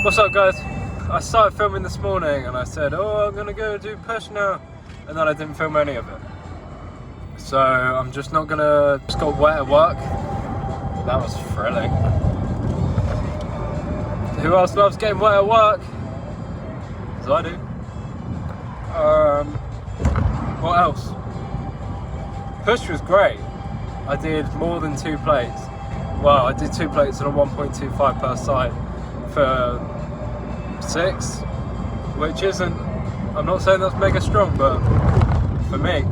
What's up, guys? I started filming this morning and I said, oh, I'm gonna go do push now, and then I didn't film any of it. So I'm just not gonna. Just got wet at work. That was thrilling. Who else loves getting wet at work? Because I do. What else? Push was great. I did more than 2 plates. Well, I did 2 plates and a 1.25 per side for 6, which isn't, I'm not saying that's mega strong, but for me,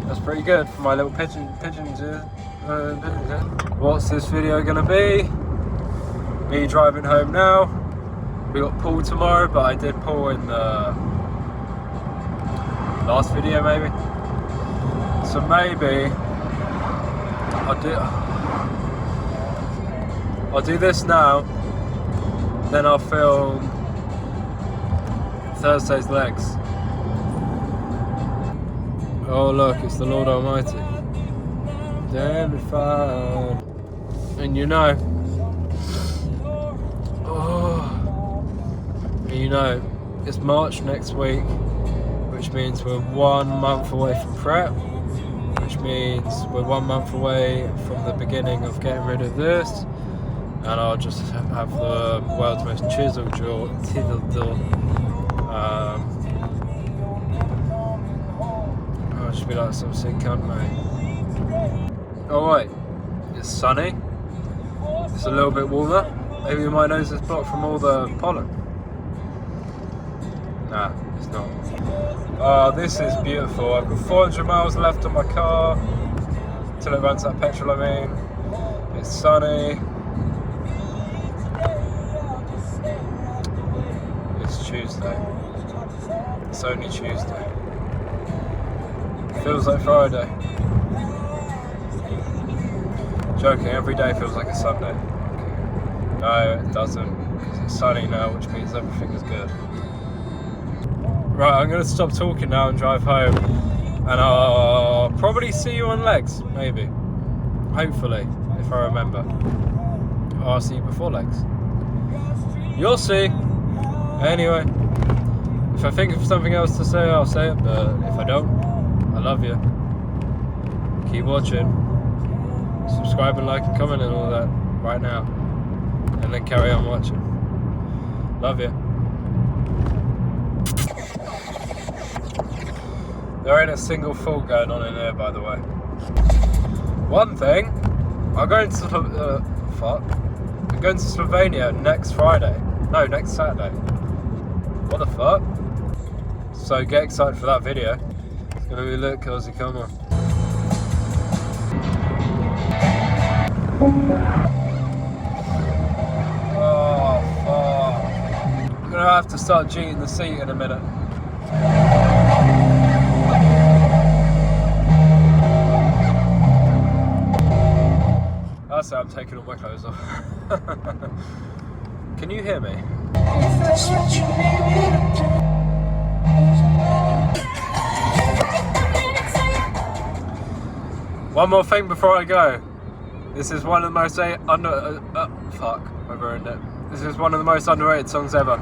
that's pretty good for my little pigeons. What's this video gonna be? Me driving home now. We got pool tomorrow, but I did pool in the last video maybe. So maybe I'll do this now, then I'll film Thursday's legs. Oh look, it's the Lord Almighty. Damn it fine. And you know, it's March next week, which means we're 1 month away from prep, which means we're 1 month away from the beginning of getting rid of this, and I'll just have the world's most chiseled jaw. I'll just be like some sick cunt, mate. Oh wait, it's sunny. It's a little bit warmer. Maybe my nose is blocked from all the pollen. Nah, it's not. Oh, this is beautiful. I've got 400 miles left on my car till it runs out of petrol, I mean. It's sunny. It's Tuesday. It's only Tuesday. Feels like Friday. Joking, every day feels like a Sunday. Okay. No, it doesn't, because it's sunny now, which means everything is good. Right, I'm going to stop talking now and drive home, and I'll probably see you on legs, maybe. Hopefully, if I remember. Or I'll see you before legs. You'll see. Anyway, if I think of something else to say, I'll say it, but if I don't, I love you. Keep watching. Subscribe and like and comment and all that right now. And then carry on watching. Love you. There ain't a single fool going on in there, by the way. One thing, I'm going to I'm going to Slovenia next Friday. No, next Saturday. What the fuck? So get excited for that video. It's gonna be lit, cozy, come on. Oh fuck. I'm gonna have to start G'ing the seat in a minute. That's it, I'm taking all my clothes off. Can you hear me? One more thing before I go. This is one of the most I ruined it. This is one of the most underrated songs ever.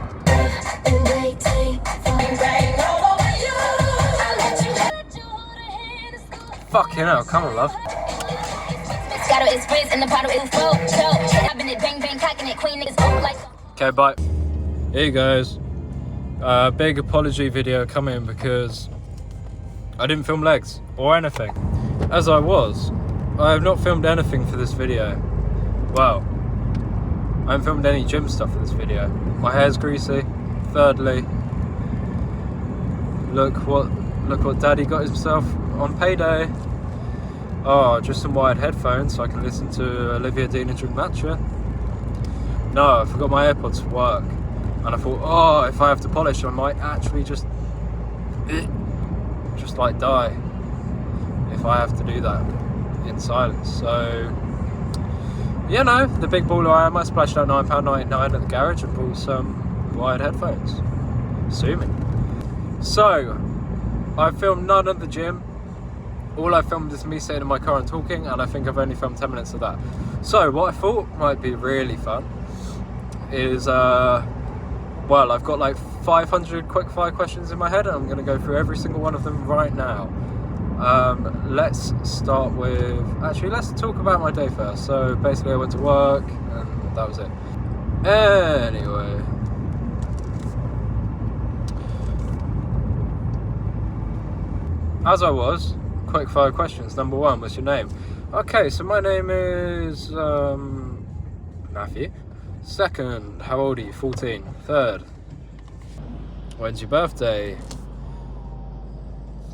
Fucking hell, come on, love. Okay, bye. Here goes. Big apology video coming because I didn't film legs or anything. As I have not filmed anything for this video. Well, I haven't filmed any gym stuff for this video. My hair's greasy. Thirdly, look what Daddy got himself on payday. Oh, just some wired headphones so I can listen to Olivia Dean and drink matcha. No, I forgot my AirPods for work. And I thought, oh, if I have to polish, I might actually just like die if I have to do that in silence. So, you know, the big baller I am, I splashed out £9.99 at the garage and bought some wired headphones. Sue me. So, I filmed none at the gym. All I filmed is me sitting in my car and talking, and I think I've only filmed 10 minutes of that. So what I thought might be really fun is, well, I've got like 500 quickfire questions in my head, and I'm going to go through every single one of them right now. Let's start with, actually, let's talk about my day first. So basically I went to work, and that was it. Anyway, as I was, quickfire questions. Number one, what's your name? Okay, so my name is Matthew. Second, how old are you? 14. Third, when's your birthday?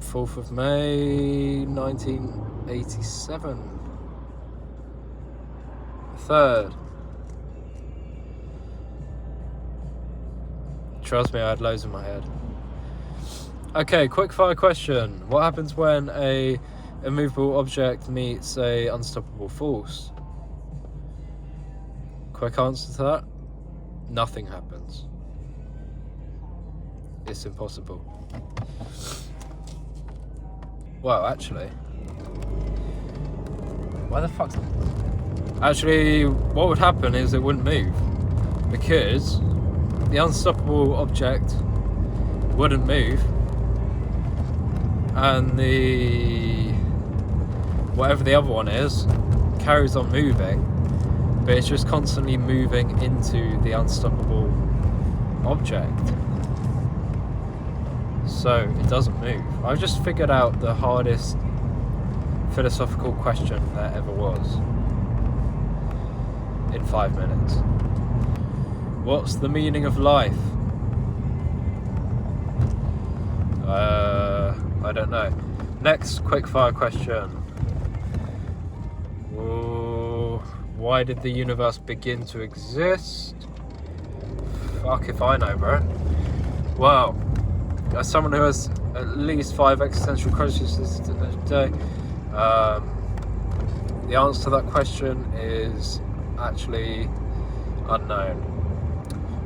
4th of May 1987. Third, trust me, I had loads in my head. Okay, quickfire question. What happens when a immovable object meets a unstoppable force? Quick answer to that: nothing happens. It's impossible. Well, actually, why the fuck? Actually, what would happen is it wouldn't move, because the unstoppable object wouldn't move, and the whatever the other one is carries on moving, but it's just constantly moving into the unstoppable object, so it doesn't move. I've just figured out the hardest philosophical question there ever was in 5 minutes. What's the meaning of life? I don't know. Next quickfire question. Why did the universe begin to exist? Fuck if I know, bro. Well, as someone who has at least 5 existential crises a day, the answer to that question is actually unknown.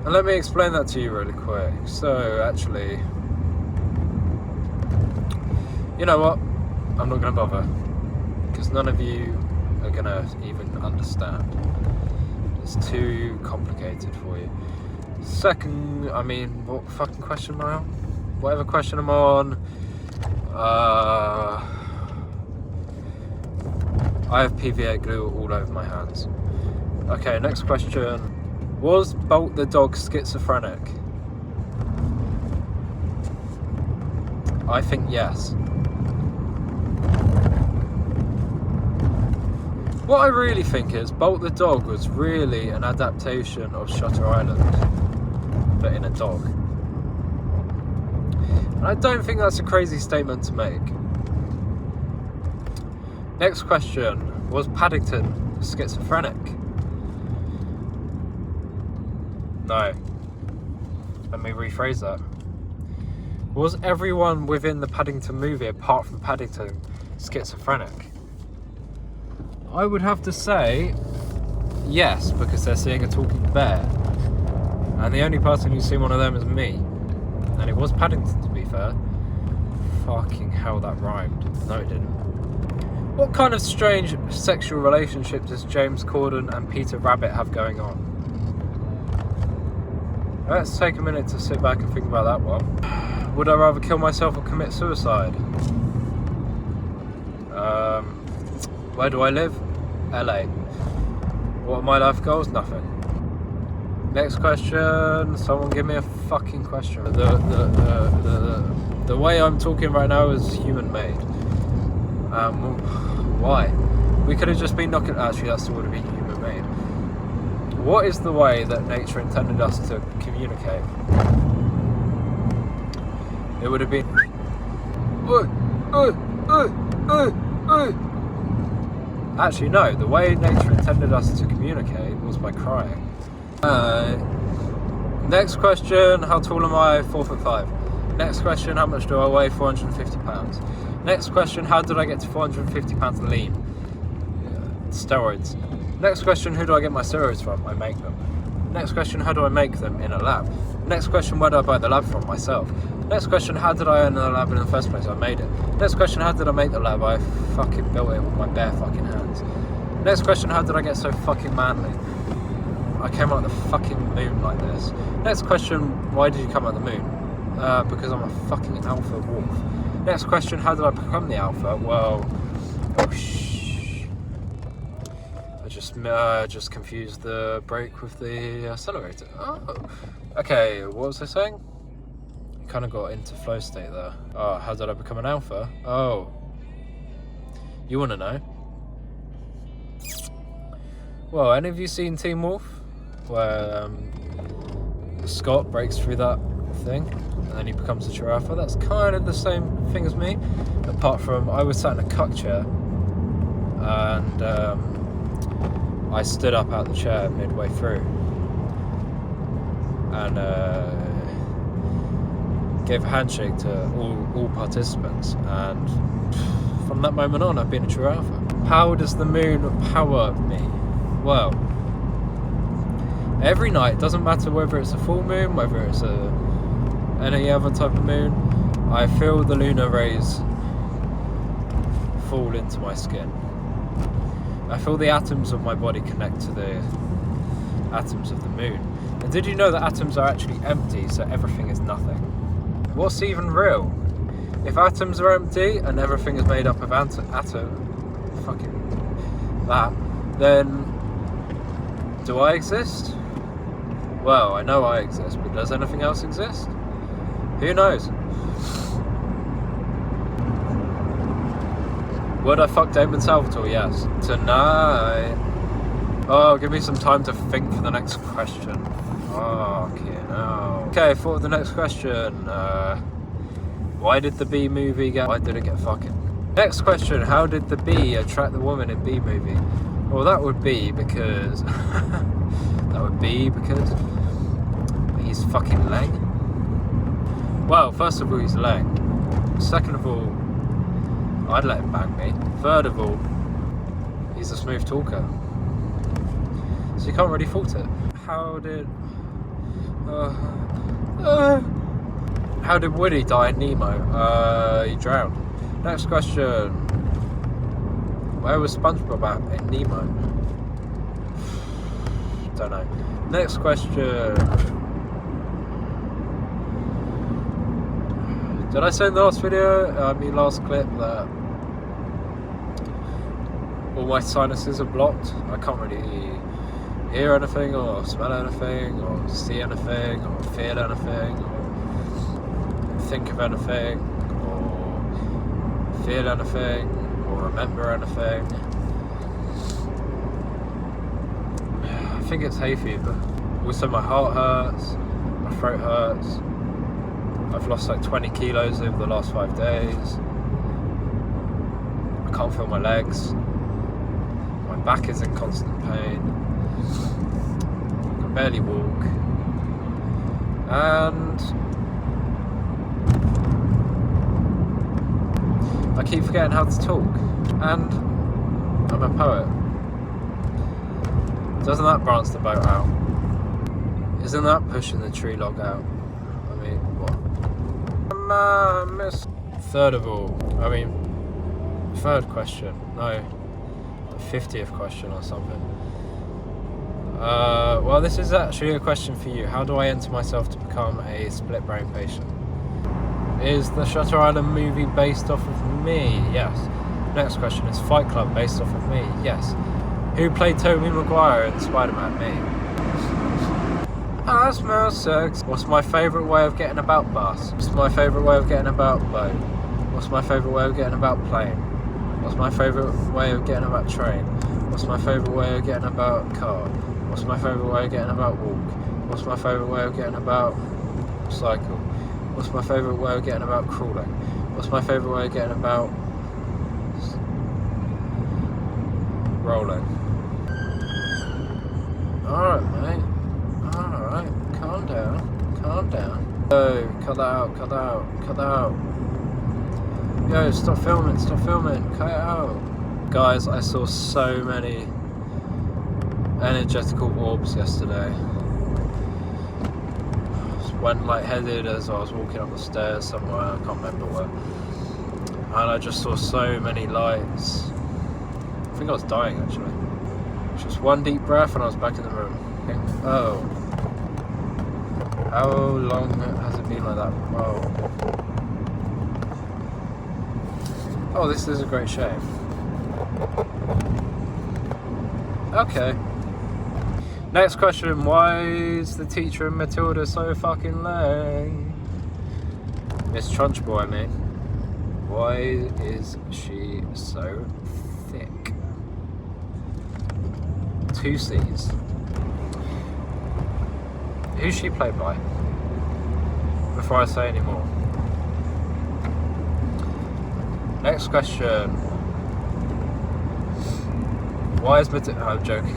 And let me explain that to you really quick. So, actually, you know what? I'm not going to bother, because none of you are going to even understand. It's too complicated for you. Second, I mean, what fucking question am I on? Whatever question I'm on, I have PVA glue all over my hands. Okay, next question. Was Bolt the dog schizophrenic? I think yes. What I really think is Bolt the dog was really an adaptation of Shutter Island, but in a dog. And I don't think that's a crazy statement to make. Next question. Was Paddington schizophrenic? No. Let me rephrase that. Was everyone within the Paddington movie, apart from Paddington, schizophrenic? I would have to say yes, because they're seeing a talking bear. And the only person who's seen one of them is me. And it was Paddington, to be fair. Fucking hell, that rhymed. No, it didn't. What kind of strange sexual relationship does James Corden and Peter Rabbit have going on? Let's take a minute to sit back and think about that one. Would I rather kill myself or commit suicide? Where do I live? LA. What are my life goals? Nothing. Next question. Someone give me a fucking question. The way I'm talking right now is human made. Why? We could have just been knocking. Actually, that still would have been human made. What is the way that nature intended us to communicate? It would have been. Actually, no. The way nature intended us to communicate was by crying. Next question. How tall am I? 4'5". Next question. How much do I weigh? 450 pounds. Next question. How did I get to 450 pounds lean? Steroids. Next question. Who do I get my steroids from? I make them. Next question. How do I make them? In a lab. Next question. Where do I buy the lab from? Myself. Next question. How did I earn the lab in the first place? I made it. Next question. How did I make the lab? I fucking built it with my bare fucking hands. Next question. How did I get so fucking manly? I came out of the fucking moon like this. Next question, why did you come out of the moon? Because I'm a fucking alpha wolf. Next question, how did I become the alpha? Well, oh shh. I just confused the brake with the accelerator. Oh, okay, what was I saying? I kind of got into flow state there. Oh, how did I become an alpha? Oh, you want to know? Well, any of you seen Teen Wolf? Where Scott breaks through that thing and then he becomes a true alpha? That's kind of the same thing as me, apart from I was sat in a cuck chair and I stood up out of the chair midway through and gave a handshake to all participants, and from that moment on I've been a true alpha. How does the moon power me? Well, every night, doesn't matter whether it's a full moon, whether it's any other type of moon, I feel the lunar rays fall into my skin. I feel the atoms of my body connect to the atoms of the moon. And did you know that atoms are actually empty, so everything is nothing? What's even real? If atoms are empty and everything is made up of fucking that, then do I exist? Well, I know I exist, but does anything else exist? Who knows? Would I fuck Damon Salvatore? Yes. Tonight. Oh, give me some time to think for the next question. Okay, no. Okay, for the next question. Why did the Bee movie why did it get fucking? Next question, how did the bee attract the woman in Bee movie? Well, that would be because he's fucking lame. Well, first of all, he's lame. Second of all, I'd let him bang me. Third of all, he's a smooth talker, so you can't really fault it. How did Woody die in Nemo? He drowned. Next question. Where was SpongeBob at in Nemo? Don't know. Next question. Did I say in the last video, last clip, that all my sinuses are blocked? I can't really hear anything, or smell anything, or see anything, or feel anything, or think of anything, or feel anything, or remember anything. I think it's hay fever. Also, my heart hurts, my throat hurts. I've lost like 20 kilos over the last 5 days. I can't feel my legs. My back is in constant pain. I can barely walk. And I keep forgetting how to talk. And I'm a poet. Doesn't that branch the boat out? Isn't that pushing the tree log out? I mean, what? Third question. No, 50th question or something. Well, this is actually a question for you. How do I enter myself to become a split brain patient? Is the Shutter Island movie based off of me? Yes. Next question, is Fight Club based off of me? Yes. Who played Tobey Maguire in Spider-Man? Me. I smell sex. What's my favourite way of getting about bus? What's my favourite way of getting about boat? What's my favourite way of getting about plane? What's my favourite way of getting about train? What's my favourite way of getting about car? What's my favourite way of getting about walk? What's my favourite way of getting about cycle? What's my favourite way of getting about crawling? What's my favourite way of getting about rolling? Alright, mate. Alright, calm down. Oh, cut that out. Yo, stop filming, cut it out. Guys, I saw so many energetical orbs yesterday. Just went lightheaded as I was walking up the stairs somewhere, I can't remember where. And I just saw so many lights. I think I was dying actually. Just one deep breath and I was back in the room. Oh. How long has it been like that? Oh, this is a great shame. Okay. Next question, why is the teacher in Matilda so fucking lame? Miss Trunchbull, I mean. Why is she so thick? 2 C's. Who's she played by? Before I say any more. Next question. Why is Matilda... I'm joking.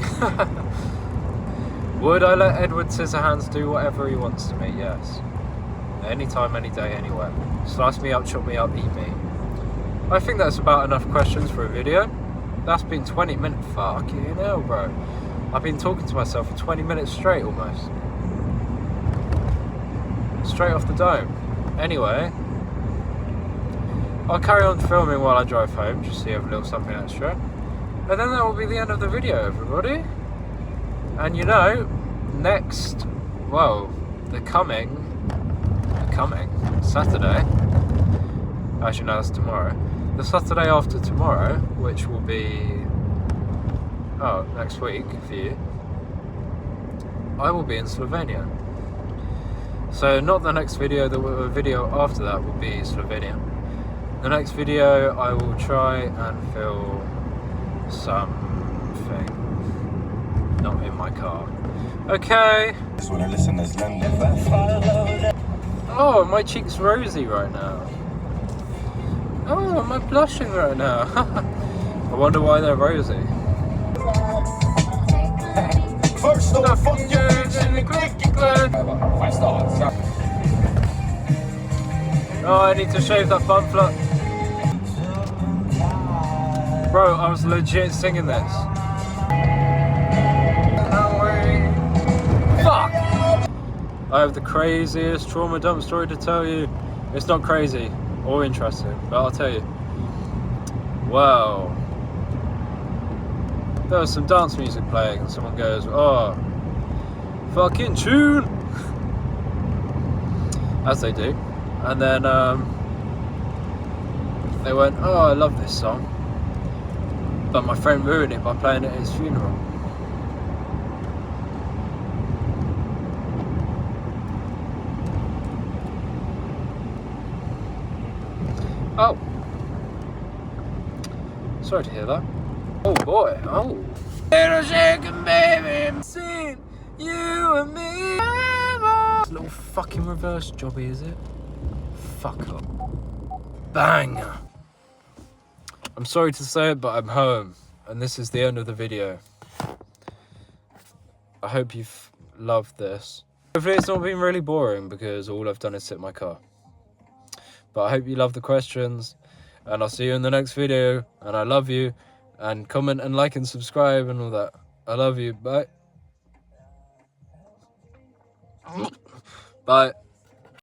Would I let Edward Scissorhands do whatever he wants to me? Yes. Anytime, any day, anywhere. Slice me up, chop me up, eat me. I think that's about enough questions for a video. That's been 20 minutes. Fucking hell, bro. I've been talking to myself for 20 minutes straight, almost. Straight off the dome. Anyway, I'll carry on filming while I drive home, just so you have a little something extra. And then that will be the end of the video, everybody. And you know, next, well, the coming Saturday, actually no, that's tomorrow. The Saturday after tomorrow, which will be, next week for you, I will be in Slovenia. So not the next video, the video after that will be Slovenia. The next video I will try and film something not in my car. Okay. Oh, my cheek's rosy right now. Oh, am I blushing right now? I wonder why they're rosy. First off, fuck you in the cricket club. 5 stars. Oh, I need to shave that bum flap. Bro, I was legit singing this. Fuck! I have the craziest trauma dump story to tell you. It's not crazy or interesting, but I'll tell you. Wow. There was some dance music playing and someone goes, oh, fucking tune! As they do. And then they went, oh, I love this song. But my friend ruined it by playing it at his funeral. Oh. Sorry to hear that. Oh boy, oh. Little shaking baby, seeing you and me. This little fucking reverse jobby, is it? Fuck up. Bang! I'm sorry to say it, but I'm home. And this is the end of the video. I hope you've loved this. Hopefully it's not been really boring because all I've done is sit in my car. But I hope you love the questions. And I'll see you in the next video. And I love you. And comment and like and subscribe and all that. I love you. Bye. Bye.